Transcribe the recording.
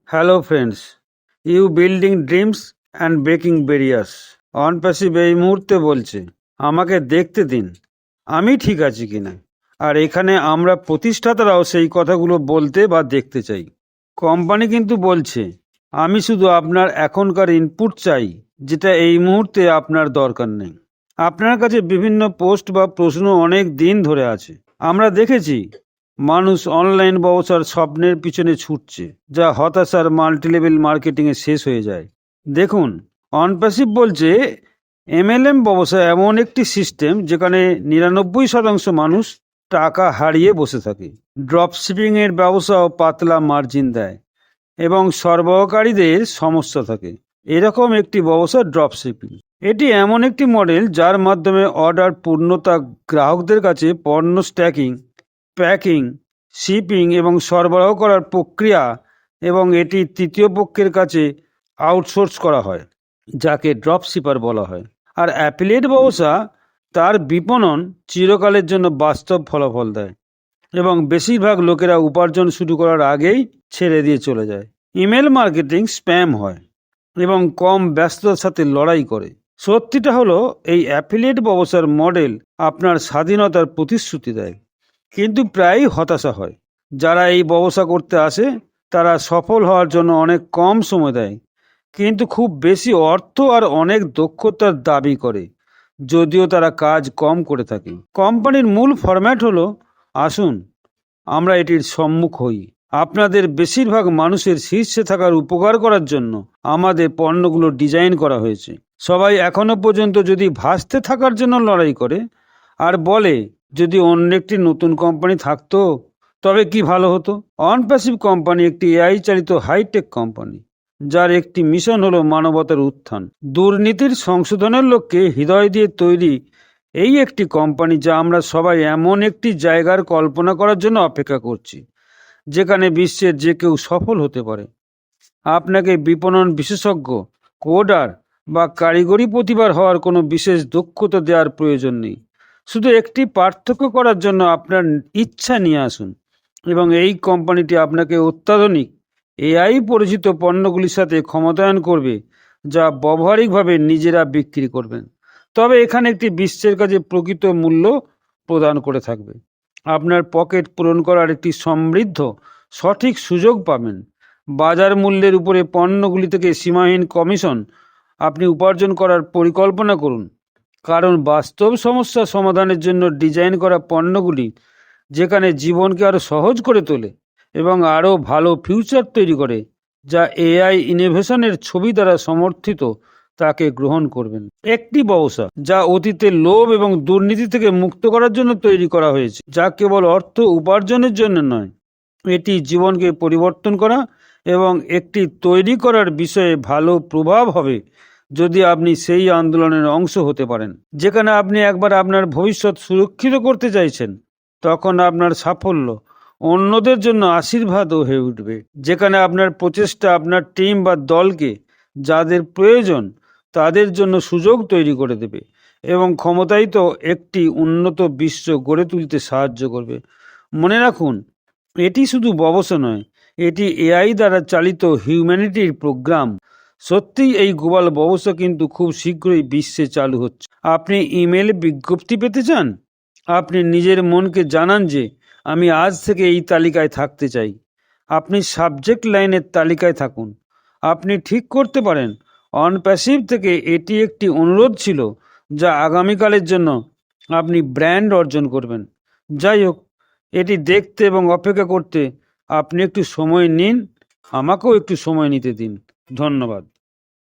Hello friends, you building dreams and breaking barriers. OnPassive এই মুহূর্তে বলছে, আমাকে দেখতে দিন আমি ঠিক আছি কিনা। আর এখানে আমরা প্রতিষ্ঠাতারাও সেই কথাগুলো বলতে বা দেখতে চাই। কোম্পানি কিন্তু বলছে, আমি শুধু আপনার এখনকার ইনপুট চাই, যেটা এই মুহূর্তে আপনার দরকার নেই। আপনার কাছে বিভিন্ন পোস্ট বা প্রশ্ন অনেক দিন ধরে আছে। আমরা দেখেছি মানুষ অনলাইন ব্যবসার স্বপ্নের পিছনে ছুটছে, যা হতাশার মাল্টিলেভেল মার্কেটিংয়ে শেষ হয়ে যায়। দেখুন, অনপ্যাসিভ বলছে এমএলএম ব্যবসা এমন একটি সিস্টেম যেখানে 99% মানুষ টাকা হারিয়ে বসে থাকে। ড্রপ শিপিং এর ব্যবসাও পাতলা মার্জিন দেয় এবং সরবরাহকারীদের সমস্যা থাকে। এরকম একটি ব্যবসা ড্রপ শিপিং। এটি এমন একটি মডেল যার মাধ্যমে অর্ডার পূর্ণতা গ্রাহকদের কাছে পণ্য স্ট্যাকিং, প্যাকিং, শিপিং এবং সরবরাহ করার প্রক্রিয়া, এবং এটি তৃতীয় পক্ষের কাছে আউটসোর্স করা হয়, যাকে ড্রপ শিপার বলা হয়। আর অ্যাফিলিয়েট ব্যবসা তার বিপণন চিরকালের জন্য বাস্তব ফলাফল দেয় এবং বেশিরভাগ লোকেরা উপার্জন শুরু করার আগেই ছেড়ে দিয়ে চলে যায়। ইমেল মার্কেটিং স্প্যাম হয় এবং কম ব্যস্ততার সাথে লড়াই করে। সত্যিটা হলো, এই অ্যাফিলিয়েট ব্যবসার মডেল আপনার স্বাধীনতার প্রতিশ্রুতি দেয়, কিন্তু প্রায়ই হতাশা হয়। যারা এই ব্যবসা করতে আসে তারা সফল হওয়ার জন্য অনেক কম সময় দেয়, কিন্তু খুব বেশি অর্থ আর অনেক দক্ষতার দাবি করে, যদিও তারা কাজ কম করে থাকে। কোম্পানির মূল ফরম্যাট হলো, আসুন আমরা এটির সম্মুখ হই। আপনাদের বেশিরভাগ মানুষের শীর্ষে থাকার উপকার করার জন্য আমাদের পণ্যগুলো ডিজাইন করা হয়েছে। সবাই এখনো পর্যন্ত যদি ভাসতে থাকার জন্য লড়াই করে আর বলে, যদি অন্য একটি নতুন কোম্পানি থাকতো তবে কি ভালো হতো। অনপ্যাসিভ কোম্পানি একটি এআই চালিত হাইটেক কোম্পানি, যার একটি মিশন হলো মানবতার উত্থান। দুর্নীতির সংশোধনের লক্ষ্যে হৃদয় দিয়ে তৈরি এই একটি কোম্পানি, যা আমরা সবাই এমন একটি জায়গার কল্পনা করার জন্য অপেক্ষা করছি, যেখানে বিশ্বের যে কেউ সফল হতে পারে। আপনাকে বিপণন বিশেষজ্ঞ, কোডার বা কারিগরি প্রতিভার হওয়ার কোনো বিশেষ দক্ষতা দেওয়ার প্রয়োজন নেই। শুধু একটি পার্থক্য করার জন্য আপনার ইচ্ছা নিয়ে আসুন, এবং এই কোম্পানিটি আপনাকে অত্যাধুনিক এআই পরিচিত পণ্যগুলির সাথে ক্ষমতায়ন করবে, যা ব্যবহারিকভাবে নিজেরা বিক্রি করবেন, তবে এখানে একটি বিশ্বের কাছে প্রকৃত মূল্য প্রদান করে থাকবে। আপনার পকেট পূরণ করার একটি সমৃদ্ধ সঠিক সুযোগ পাবেন। বাজার মূল্যের উপরে পণ্যগুলি থেকে সীমাহীন কমিশন আপনি উপার্জন করার পরিকল্পনা করুন, কারণ বাস্তব সমস্যা সমাধানের জন্য ডিজাইন করা পণ্যগুলি যেখানে জীবনকে আরও সহজ করে তোলে এবং আরও ভালো ফিউচার তৈরি করে, যা এআই ইনোভেশনের ছবি দ্বারা সমর্থিত, তাকে গ্রহণ করবেন। একটি ব্যবসা যা অতীতের লোভ এবং দুর্নীতি থেকে মুক্ত করার জন্য তৈরি করা হয়েছে, যা কেবল অর্থ উপার্জনের জন্য নয়, এটি জীবনকে পরিবর্তন করা এবং একটি তৈরি করার বিষয়ে ভালো প্রভাব হবে যদি আপনি সেই আন্দোলনের অংশ হতে পারেন। যেখানে আপনি একবার আপনার ভবিষ্যৎ সুরক্ষিত করতে চাইছেন, তখন আপনার সাফল্য অন্যদের জন্য আশীর্বাদও হয়ে উঠবে। যেখানে আপনার প্রচেষ্টা আপনার টিম বা দলকে যাদের প্রয়োজন তাদের জন্য সুযোগ তৈরি করে দেবে এবং ক্ষমতায়িত একটি উন্নত বিশ্ব গড়ে তুলতে সাহায্য করবে। মনে রাখুন, এটি শুধু ব্যবসা নয়, এটি এআই দ্বারা চালিত হিউম্যানিটির প্রোগ্রাম। সত্যিই এই গ্লোবাল ব্যবসা কিন্তু খুব শীঘ্রই বিশ্বে চালু হচ্ছে। আপনি ইমেল বিজ্ঞপ্তি পেতে চান? আপনি নিজের মনকে জানান যে, আমি আজ থেকে এই তালিকায় থাকতে চাই। আপনি সাবজেক্ট লাইনের তালিকায় থাকুন। আপনি ঠিক করতে পারেন, অনপ্যাসিভ থেকে এটি একটি অনুরোধ ছিল, যা আগামীকালের জন্য আপনি ব্র্যান্ড অর্জন করবেন। যাই হোক, এটি দেখতে এবং অপেক্ষা করতে আপনি একটু সময় নিন। আমাকেও একটু সময় নিতে দিন। ধন্যবাদ।